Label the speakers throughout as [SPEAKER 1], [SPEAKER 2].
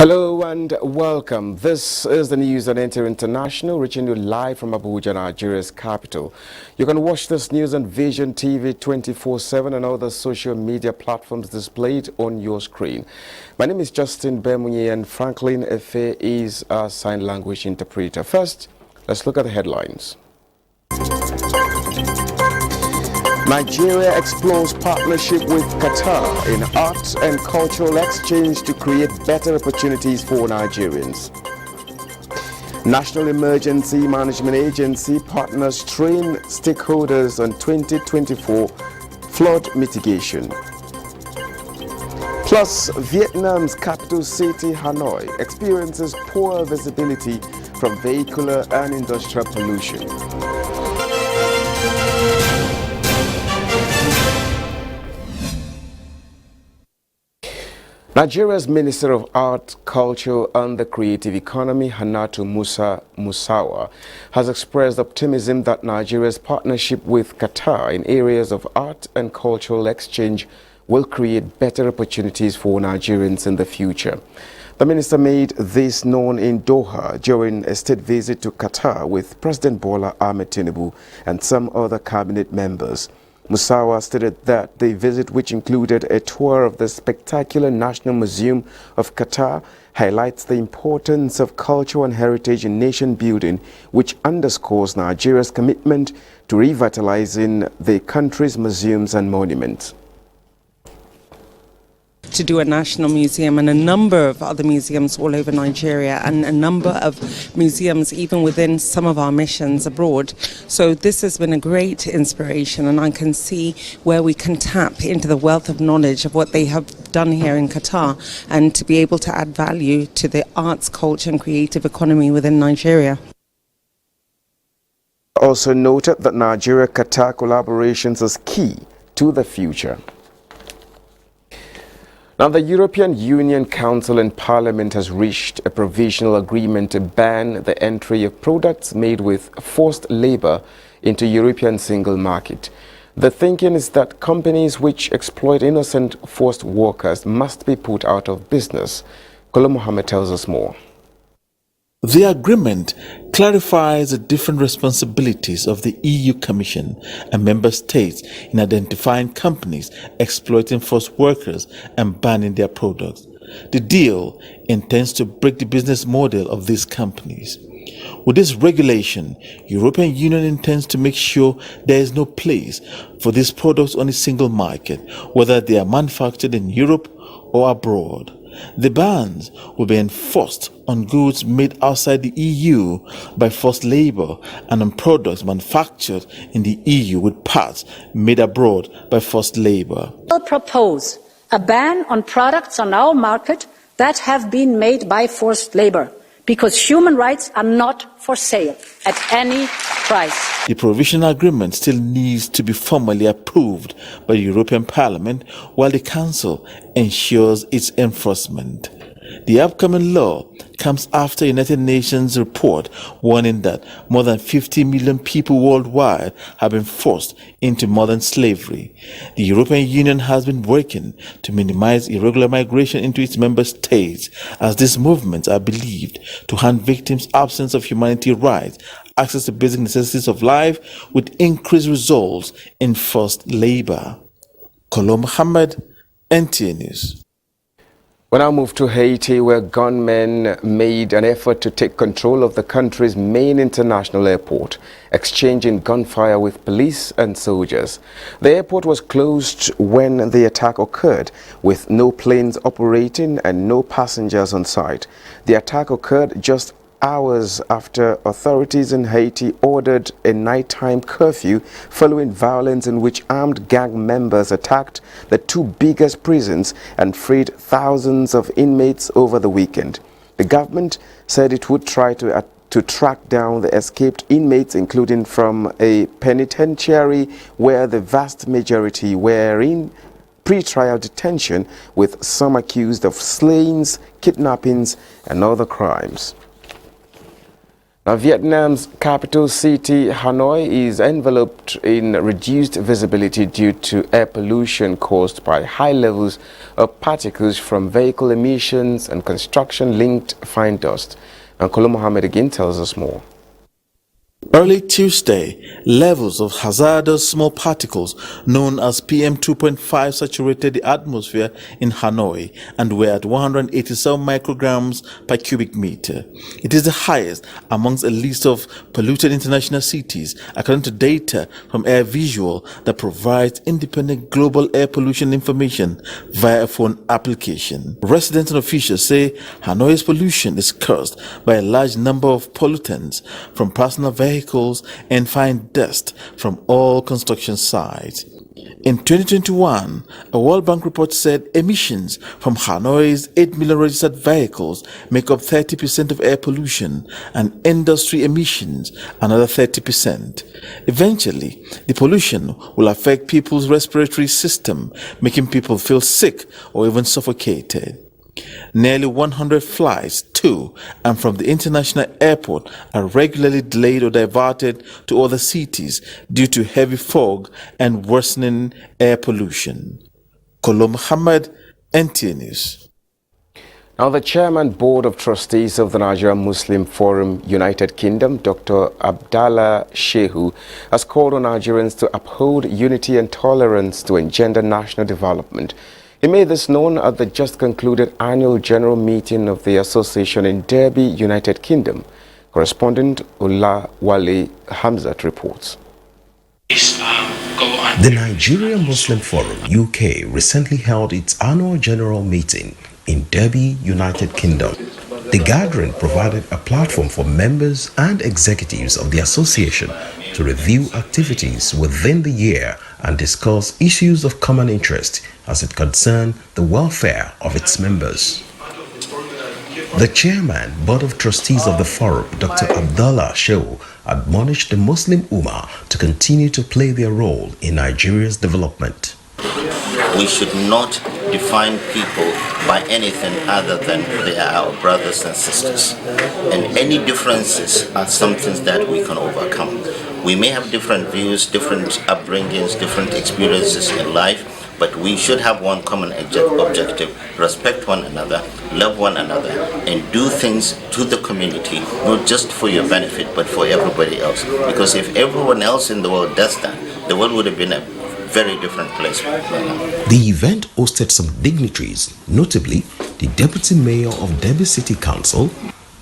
[SPEAKER 1] Hello and welcome. This is the news on NTA International, reaching you live from Abuja, Nigeria's capital. You can watch this news on Vision TV 24/7 and other social media platforms displayed on your screen. My name is Justin Bemunye and Franklin Efe is our sign language interpreter. First, let's look at the headlines. Nigeria explores partnership with Qatar in arts and cultural exchange to create better opportunities for Nigerians. National Emergency Management Agency partners train stakeholders on 2024 flood mitigation. Plus, Vietnam's capital city, Hanoi, experiences poor visibility from vehicular and industrial pollution. Nigeria's Minister of Art, Culture and the Creative Economy, Hannatu Musawa, has expressed optimism that Nigeria's partnership with Qatar in areas of art and cultural exchange will create better opportunities for Nigerians in the future. The minister made this known in Doha during a state visit to Qatar with President Bola Ahmed Tinubu and some other cabinet members. Musawa stated that the visit, which included a tour of the spectacular National Museum of Qatar, highlights the importance of culture and heritage in nation building, which underscores Nigeria's commitment to revitalizing the country's museums and monuments.
[SPEAKER 2] To do a national museum and a number of other museums all over Nigeria and a number of museums even within some of our missions abroad. So this has been a great inspiration, and I can see where we can tap into the wealth of knowledge of what they have done here in Qatar and to be able to add value to the arts, culture and creative economy within Nigeria.
[SPEAKER 1] Also noted that Nigeria-Qatar collaborations is key to the future. Now, the European Union Council and Parliament has reached a provisional agreement to ban the entry of products made with forced labor into European single market. The thinking is that companies which exploit innocent forced workers must be put out of business. Kolo Mohammed tells us more.
[SPEAKER 3] The agreement clarifies the different responsibilities of the EU Commission and member states in identifying companies exploiting forced workers and banning their products. The deal intends to break the business model of these companies. With this regulation, European Union intends to make sure there is no place for these products on a single market, whether they are manufactured in Europe or abroad. The bans will be enforced on goods made outside the EU by forced labor and on products manufactured in the EU with parts made abroad by forced labor.
[SPEAKER 4] We will propose a ban on products on our market that have been made by forced labor, because human rights are not for sale at any price.
[SPEAKER 3] The provisional agreement still needs to be formally approved by the European Parliament while the Council ensures its enforcement. The upcoming law comes after a United Nations report warning that more than 50 million people worldwide have been forced into modern slavery. The European Union has been working to minimize irregular migration into its member states, as these movements are believed to hand victims absence of humanitarian rights, access to basic necessities of life, with increased results in forced labor. Kolo Mohammed, NTA News.
[SPEAKER 1] We now move to Haiti, where gunmen made an effort to take control of the country's main international airport, exchanging gunfire with police and soldiers. The airport was closed when the attack occurred, with no planes operating and no passengers on site. The attack occurred just hours after authorities in Haiti ordered a nighttime curfew following violence in which armed gang members attacked the two biggest prisons and freed thousands of inmates over the weekend. The government said it would try to track down the escaped inmates, including from a penitentiary where the vast majority were in pre-trial detention, with some accused of slayings, kidnappings and other crimes. Now, Vietnam's capital city, Hanoi, is enveloped in reduced visibility due to air pollution caused by high levels of particles from vehicle emissions and construction-linked fine dust. And Kolo Mohammed again tells us more.
[SPEAKER 3] Early Tuesday, levels of hazardous small particles known as PM2.5 saturated the atmosphere in Hanoi and were at 187 micrograms per cubic meter. It is the highest amongst a list of polluted international cities, according to data from Air Visual that provides independent global air pollution information via a phone application. Residents and officials say Hanoi's pollution is caused by a large number of pollutants from personal vehicles and fine dust from all construction sites. In 2021, a World Bank report said emissions from Hanoi's 8 million registered vehicles make up 30% of air pollution and industry emissions another 30%. Eventually, the pollution will affect people's respiratory system, making people feel sick or even suffocated. Nearly 100 flights to and from the international airport are regularly delayed or diverted to other cities due to heavy fog and worsening air pollution. Kolo Muhammad, NTA News.
[SPEAKER 1] Now, the Chairman Board of Trustees of the Nigerian Muslim Forum, United Kingdom, Dr. Abdallah Shehu, has called on Nigerians to uphold unity and tolerance to engender national development. He made this known at the just concluded annual general meeting of the association in Derby, United Kingdom. Correspondent Olawale Hamzat reports.
[SPEAKER 5] The Nigerian Muslim Forum, UK, recently held its annual general meeting in Derby, United Kingdom. The gathering provided a platform for members and executives of the association to review activities within the year and discuss issues of common interest as it concerned the welfare of its members. The chairman, Board of Trustees of the Forum, Dr. Abdallah Shehu, admonished the Muslim Ummah to continue to play their role in Nigeria's development.
[SPEAKER 6] We should not define people by anything other than they are our brothers and sisters. And any differences are something that we can overcome. We may have different views, different upbringings, different experiences in life, but we should have one common objective: respect one another, love one another, and do things to the community, not just for your benefit, but for everybody else. Because if everyone else in the world does that, the world would have been a very different place.
[SPEAKER 5] The event hosted some dignitaries, notably the Deputy Mayor of Derby City Council,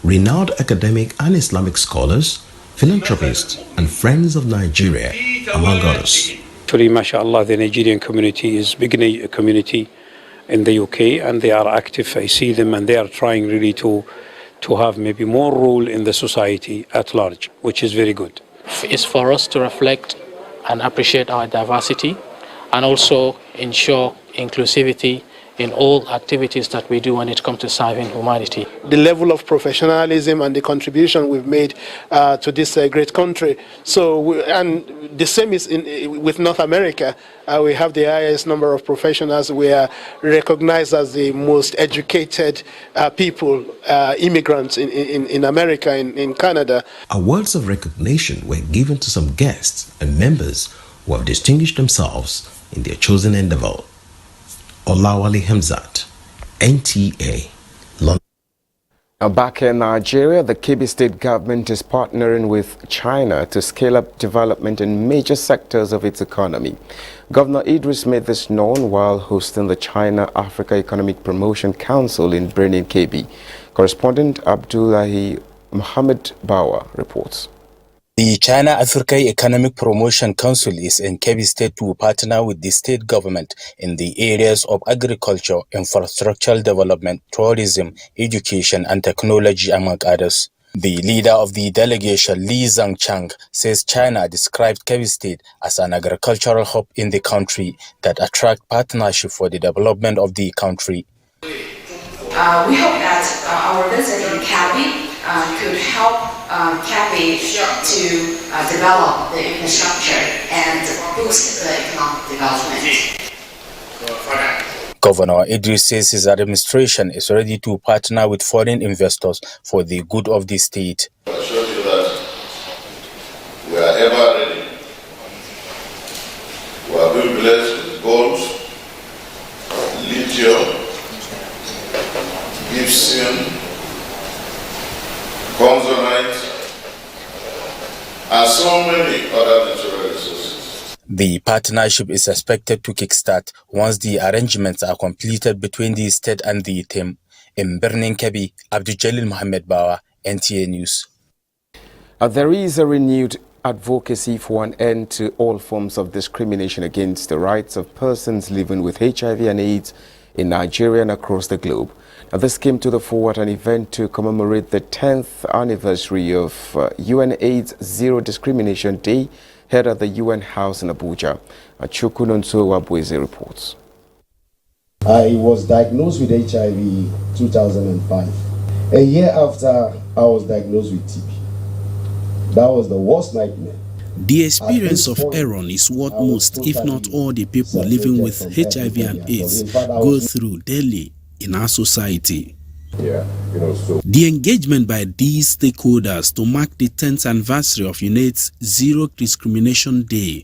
[SPEAKER 5] renowned academic and Islamic scholars, philanthropists, and friends of Nigeria, among others.
[SPEAKER 7] Actually, mashallah, the Nigerian community is a big community in the UK, and they are active. I see them, and they are trying really to have maybe more role in the society at large, which is very good.
[SPEAKER 8] It's for us to reflect and appreciate our diversity and also ensure inclusivity in all activities that we do when it comes to serving humanity.
[SPEAKER 9] The level of professionalism and the contribution we've made to this great country. And the same is with North America. We have the highest number of professionals. We are recognized as the most educated people, immigrants in America, in Canada.
[SPEAKER 5] Awards of recognition were given to some guests and members who have distinguished themselves in their chosen endeavor. Olawale Hamzat, NTA, London.
[SPEAKER 1] Now, back in Nigeria, the Kebbi State government is partnering with China to scale up development in major sectors of its economy. Governor Idris made this known while hosting the China-Africa Economic Promotion Council in Birnin Kebbi. Correspondent Abdullahi Muhammad Bawa reports.
[SPEAKER 10] The China-Africa Economic Promotion Council is in Kebbi State to partner with the state government in the areas of agriculture, infrastructural development, tourism, education, and technology, among others. The leader of the delegation, Li Zhangchang, says China described Kebbi State as an agricultural hub in the country that attracts partnership for the development of the country.
[SPEAKER 11] We hope that our visit in Kebbi could help Kebbi to develop the infrastructure and boost the economic development.
[SPEAKER 10] Governor Idris says his administration is ready to partner with foreign investors for the good of the state.
[SPEAKER 12] gypsum, consolite, and so many other natural resources.
[SPEAKER 10] The partnership is expected to kickstart once the arrangements are completed between the state and the team. In Birnin Kebbi, Abdul Mohammed Bawa, NTA News.
[SPEAKER 1] There is a renewed advocacy for an end to all forms of discrimination against the rights of persons living with HIV and AIDS in Nigeria and across the globe. Now, this came to the fore at an event to commemorate the 10th anniversary of UN AIDS Zero Discrimination Day held at the UN House in Abuja. Chukunonso Wabweze reports.
[SPEAKER 13] I was diagnosed with HIV in 2005. A year after, I was diagnosed with TB. That was the worst nightmare.
[SPEAKER 14] The experience of Aaron is what most, if not all, the people living with HIV and AIDS go through daily in our society. The engagement by these stakeholders to mark the 10th anniversary of UNAIDS Zero Discrimination Day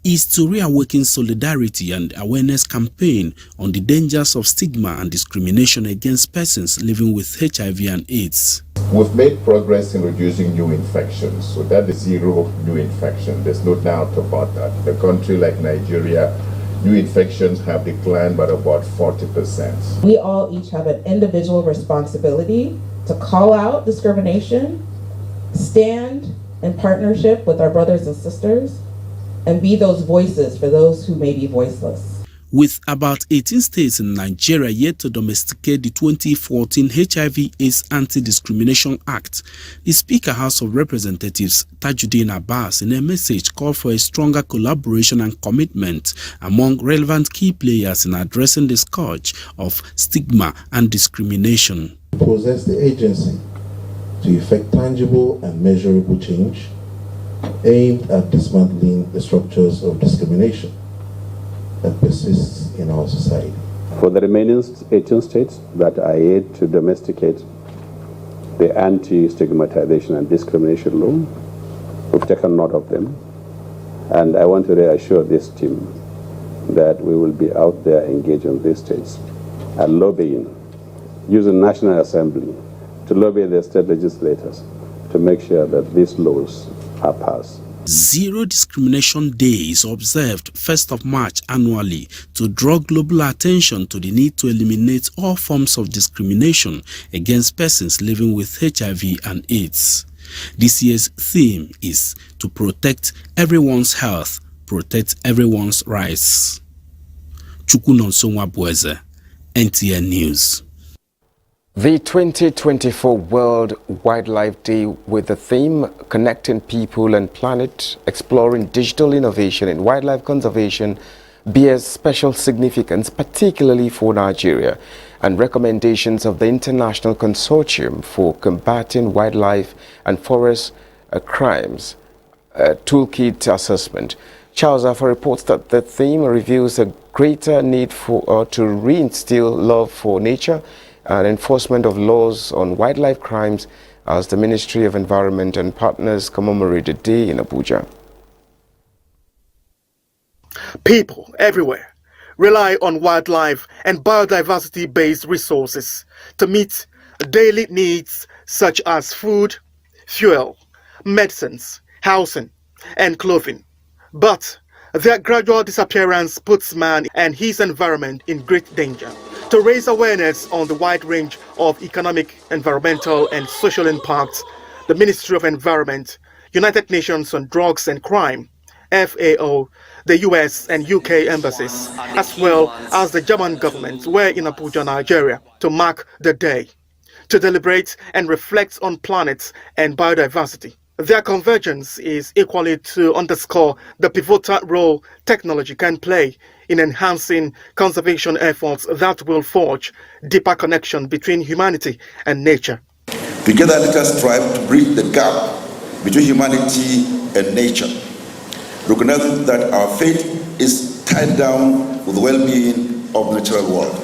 [SPEAKER 14] is to reawaken solidarity and awareness campaign on the dangers of stigma and discrimination against persons living with HIV and AIDS.
[SPEAKER 15] We've made progress in reducing new infections, so that is zero new infection. There's no doubt about that. In a country like Nigeria, new infections have declined by about 40%.
[SPEAKER 16] We all each have an individual responsibility to call out discrimination, stand in partnership with our brothers and sisters, and be those voices for those who may be voiceless.
[SPEAKER 14] With about 18 states in Nigeria yet to domesticate the 2014 HIV/AIDS Anti-Discrimination Act, the Speaker House of Representatives Tajuddin Abbas in a message called for a stronger collaboration and commitment among relevant key players in addressing the scourge of stigma and discrimination.
[SPEAKER 13] Possess the agency to effect tangible and measurable change aimed at dismantling the structures of discrimination that persists in our society.
[SPEAKER 17] For the remaining 18 states that are yet to domesticate the anti-stigmatization and discrimination law, we've taken note of them, and I want to reassure this team that we will be out there engaging these states and lobbying, using National Assembly to lobby the state legislators to make sure that these laws are passed.
[SPEAKER 14] Zero Discrimination Day is observed 1st of March annually to draw global attention to the need to eliminate all forms of discrimination against persons living with HIV and AIDS. This year's theme is to protect everyone's health, protect everyone's rights. Chukunonso Wabweze, NTA News.
[SPEAKER 1] The 2024 World Wildlife Day, with the theme Connecting People and Planet, Exploring Digital Innovation in Wildlife Conservation, bears special significance, particularly for Nigeria, and recommendations of the International Consortium for Combating Wildlife and Forest Crimes Toolkit Assessment. Charles Alpha reports that the theme reveals a greater need for to reinstill love for nature and enforcement of laws on wildlife crimes as the Ministry of Environment and partners commemorate the day in Abuja.
[SPEAKER 18] People everywhere rely on wildlife and biodiversity-based resources to meet daily needs such as food, fuel, medicines, housing, and clothing. But their gradual disappearance puts man and his environment in great danger. To raise awareness on the wide range of economic, environmental, and social impacts, the Ministry of Environment, United Nations on Drugs and Crime, FAO, the US and UK embassies, as well as the German government, were in Abuja, Nigeria, to mark the day, to deliberate and reflect on planets and biodiversity. Their convergence is equally to underscore the pivotal role technology can play in enhancing conservation efforts that will forge deeper connection between humanity and nature.
[SPEAKER 19] Together, let us strive to bridge the gap between humanity and nature, recognizing that our fate is tied down with the well-being of the natural world.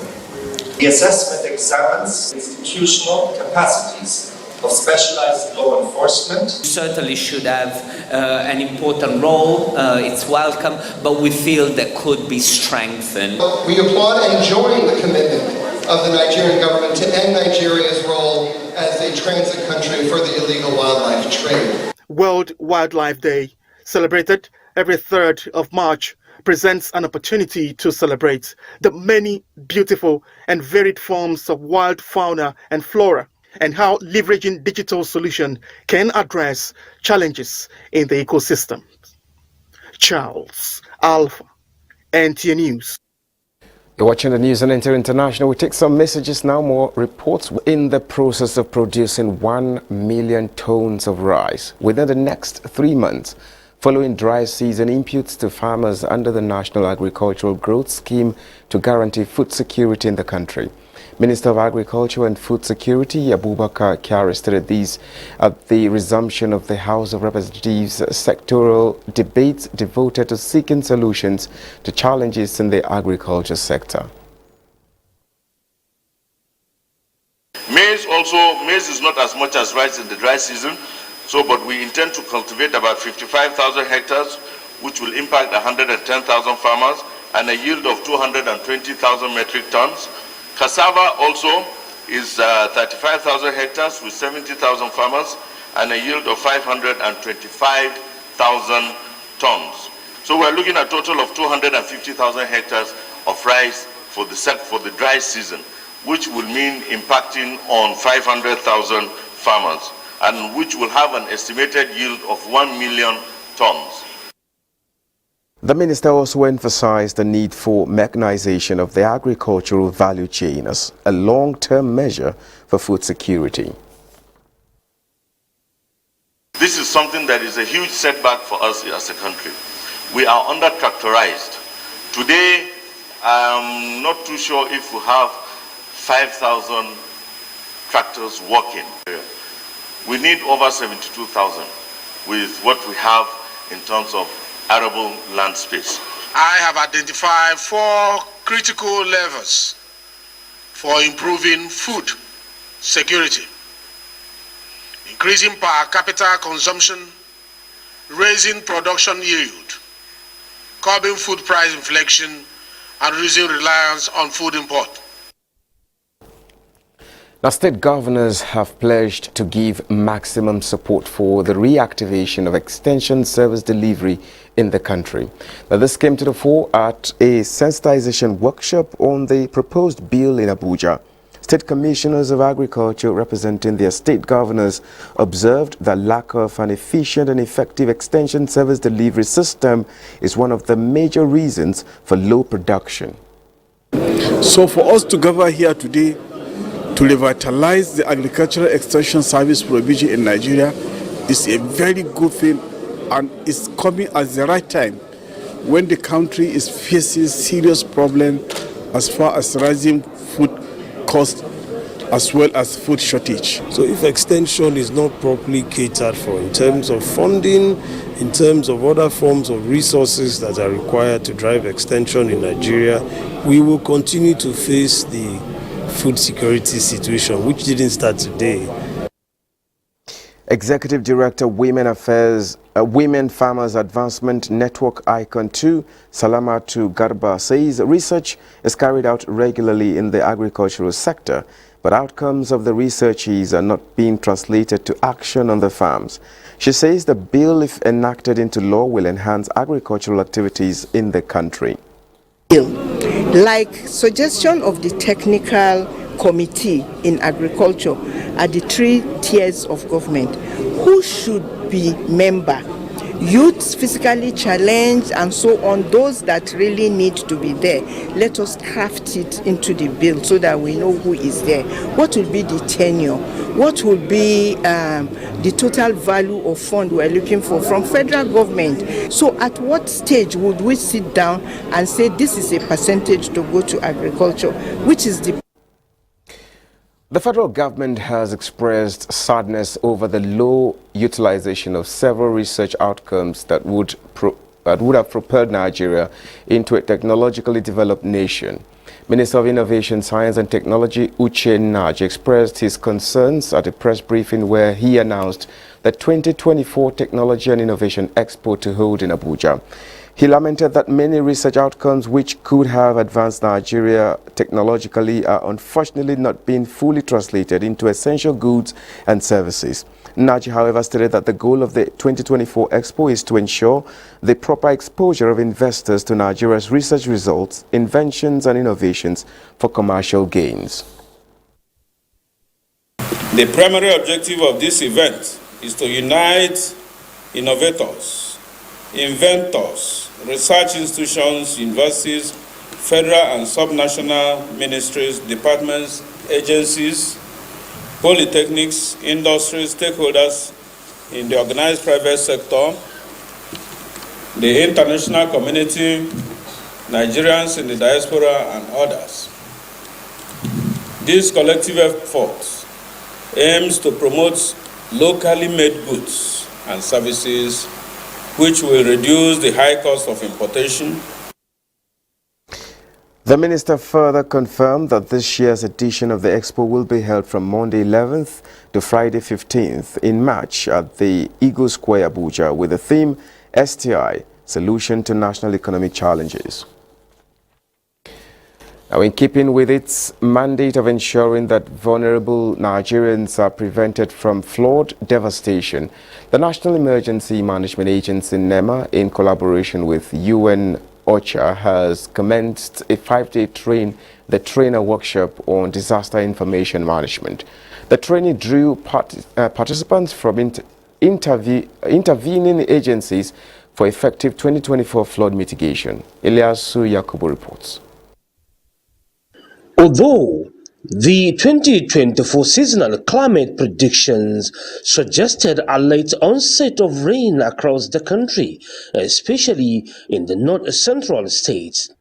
[SPEAKER 20] The assessment examines institutional capacities of specialized law enforcement.
[SPEAKER 21] Certainly should have an important role. It's welcome, but we feel that could be strengthened.
[SPEAKER 20] We applaud and join the commitment
[SPEAKER 2] of the Nigerian government to end Nigeria's role as a transit country for the illegal wildlife trade.
[SPEAKER 18] World Wildlife Day, celebrated every 3rd of March, presents an opportunity to celebrate the many beautiful and varied forms of wild fauna and flora, and how leveraging digital solutions can address challenges in the ecosystem. Charles Alpha, NTA News.
[SPEAKER 1] You're watching the news on NTA International. We take some messages now, more reports. In the process of producing 1 million tons of rice within the next 3 months, following dry season, inputs to farmers under the National Agricultural Growth Scheme to guarantee food security in the country. Minister of Agriculture and Food Security, Abubakar Kyari, stated these at the resumption of the House of Representatives sectoral debates devoted to seeking solutions to challenges in the agriculture sector.
[SPEAKER 12] Maize is not as much as rice in the dry season, but we intend to cultivate about 55,000 hectares, which will impact 110,000 farmers and a yield of 220,000 metric tons. Cassava also is 35,000 hectares with 70,000 farmers and a yield of 525,000 tons. So we're looking at a total of 250,000 hectares of rice for the dry season, which will mean impacting on 500,000 farmers and which will have an estimated yield of 1 million tons.
[SPEAKER 1] The minister also emphasized the need for mechanization of the agricultural value chain as a long-term measure for food security.
[SPEAKER 12] This is something that is a huge setback for us as a country. We are under-tractorized. Today, I'm not too sure if we have 5,000 tractors working. We need over 72,000 with what we have in terms of arable land space.
[SPEAKER 22] I have identified 4 critical levers for improving food security: increasing per capita consumption, raising production yield, curbing food price inflation, and reducing reliance on food import.
[SPEAKER 1] Now, state governors have pledged to give maximum support for the reactivation of extension service delivery in the country. Now, this came to the fore at a sensitization workshop on the proposed bill in Abuja. State commissioners of agriculture representing their state governors observed that lack of an efficient and effective extension service delivery system is one of the major reasons for low production.
[SPEAKER 23] So for us to gather here today to revitalize the agricultural extension service provision in Nigeria is a very good thing, and it's coming at the right time when the country is facing serious problems as far as rising food costs as well as food shortage.
[SPEAKER 24] So if extension is not properly catered for in terms of funding, in terms of other forms of resources that are required to drive extension in Nigeria, we will continue to face the food security situation, which didn't start today.
[SPEAKER 1] Executive Director, Women Affairs, Women Farmers Advancement Network Icon 2, Salamatu Garba, says research is carried out regularly in the agricultural sector, but outcomes of the researches are not being translated to action on the farms. She says the bill, if enacted into law, will enhance agricultural activities in the country.
[SPEAKER 25] Like suggestion of the technical committee in agriculture at the 3 tiers of government, who should be member? Youths, physically challenged, and so on, those that really need to be there. Let us craft it into the bill so that we know who is there. What will be the tenure? What will be the total value of fund we're looking for from federal government? So at what stage would we sit down and say this is a percentage to go to agriculture, which is the...
[SPEAKER 1] The federal government has expressed sadness over the low utilization of several research outcomes that would have propelled Nigeria into a technologically developed nation. Minister of Innovation, Science and Technology Uche Naj expressed his concerns at a press briefing where he announced the 2024 Technology and Innovation Expo to hold in Abuja. He lamented that many research outcomes which could have advanced Nigeria technologically are unfortunately not being fully translated into essential goods and services. Naji, however, stated that the goal of the 2024 Expo is to ensure the proper exposure of investors to Nigeria's research results, inventions and innovations for commercial gains.
[SPEAKER 3] The primary objective of this event is to unite innovators, inventors, research institutions, universities, federal and subnational ministries, departments, agencies, polytechnics, industry stakeholders in the organized private sector, the international community, Nigerians in the diaspora, and others. This collective effort aims to promote locally made goods and services which will reduce the high cost of importation.
[SPEAKER 1] The minister further confirmed that this year's edition of the Expo will be held from Monday 11th to Friday 15th in March at the Eagle Square, Abuja, with the theme NTAi, Solution to National Economic Challenges. Now, in keeping with its mandate of ensuring that vulnerable Nigerians are prevented from flood devastation, the National Emergency Management Agency, NEMA, in collaboration with UN OCHA, has commenced a 5-day trainer workshop on disaster information management. The training drew participants from intervening agencies for effective 2024 flood mitigation. Ilyasu Yakubu reports.
[SPEAKER 4] Although the 2024 seasonal climate predictions suggested a late onset of rain across the country, especially in the north-central states,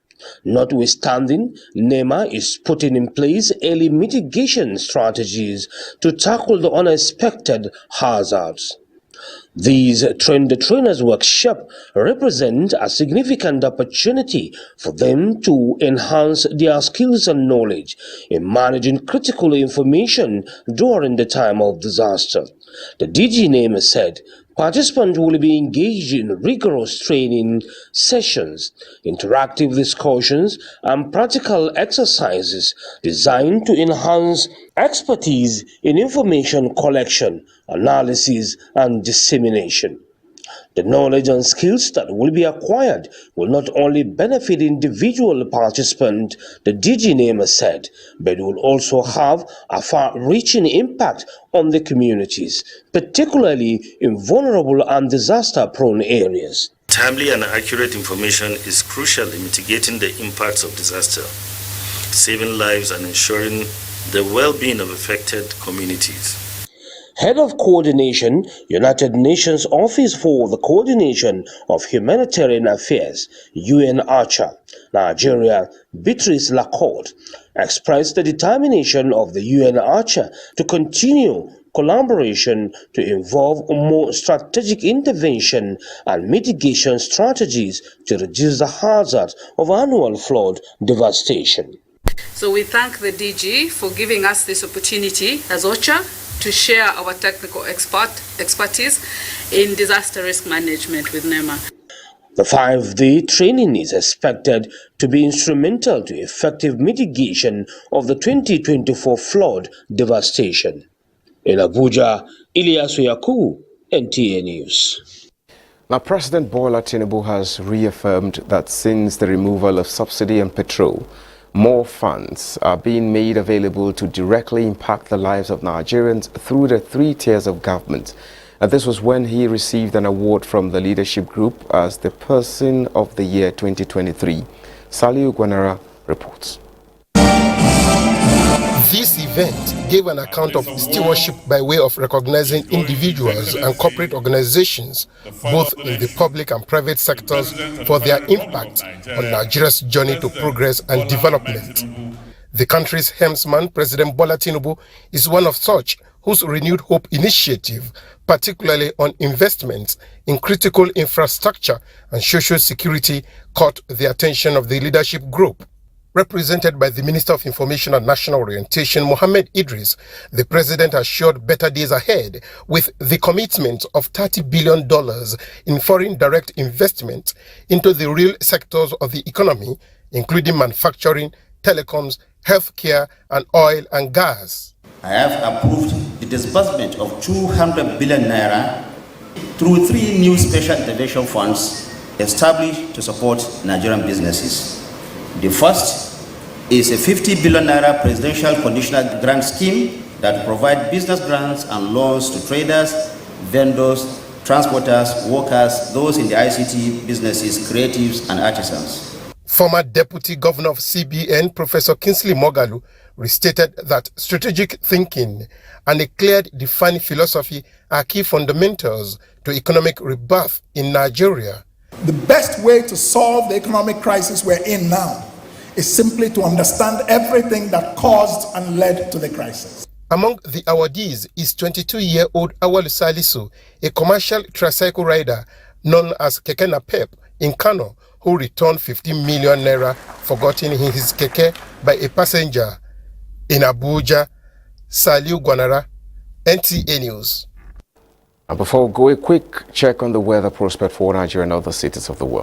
[SPEAKER 4] notwithstanding, NEMA is putting in place early mitigation strategies to tackle the unexpected hazards. These trainers workshop represent a significant opportunity for them to enhance their skills and knowledge in managing critical information during the time of disaster. The DG NEMA said participants will be engaged in rigorous training sessions, interactive discussions, and practical exercises designed to enhance expertise in information collection, analysis, and dissemination. The knowledge and skills that will be acquired will not only benefit individual participants, the DG NEMA said, but will also have a far-reaching impact on the communities, particularly in vulnerable and disaster-prone areas.
[SPEAKER 6] Timely and accurate information is crucial in mitigating the impacts of disaster, saving lives and ensuring the well-being of affected communities.
[SPEAKER 4] Head of Coordination, United Nations Office for the Coordination of Humanitarian Affairs, UN OCHA, Nigeria, Beatrice Lacourt, expressed the determination of the UN OCHA to continue collaboration to involve more strategic intervention and mitigation strategies to reduce the hazard of annual flood devastation.
[SPEAKER 7] So we thank the DG for giving us this opportunity as OCHA to share our technical expertise in disaster risk management with NEMA.
[SPEAKER 4] The 5-day training is expected to be instrumental to effective mitigation of the 2024 flood devastation. In Abuja, Ilyasu Yakubu, NTA News.
[SPEAKER 1] Now, President Bola Tinubu has reaffirmed that since the removal of subsidy on petrol, more funds are being made available to directly impact the lives of Nigerians through the 3 tiers of government. And this was when he received an award from the leadership group as the Person of the Year 2023. Saliu Gwanara reports.
[SPEAKER 8] This event gave an account of stewardship by way of recognizing individuals and corporate organizations, both in the public and private sectors, for their impact on Nigeria's journey to progress and development. The country's helmsman, President Bola Tinubu, is one of such whose Renewed Hope initiative, particularly on investments in critical infrastructure and social security, caught the attention of the leadership group. Represented by the Minister of Information and National Orientation, Mohammed Idris, the president assured better days ahead with the commitment of $30 billion in foreign direct investment into the real sectors of the economy, including manufacturing, telecoms, healthcare, and oil and gas.
[SPEAKER 5] I have approved the disbursement of 200 billion naira through 3 new special intervention funds established to support Nigerian businesses. The first is a 50 billion naira presidential conditional grant scheme that provides business grants and loans to traders, vendors, transporters, workers, those in the ICT businesses, creatives, and artisans.
[SPEAKER 8] Former Deputy Governor of CBN, Professor Kingsley Moghalu, restated that strategic thinking and a clearly defined philosophy are key fundamentals to economic rebirth in Nigeria.
[SPEAKER 9] The best way to solve the economic crisis we're in now is simply to understand everything that caused and led to the crisis.
[SPEAKER 8] Among the awardees is 22-year-old Awalu Salisu, a commercial tricycle rider known as Keke Napep in Kano, who returned 15 million naira forgotten in his keke by a passenger. In Abuja, Saliu Gwanara, NTA News.
[SPEAKER 1] And before we go, a quick check on the weather prospect for Nigeria and other cities of the world.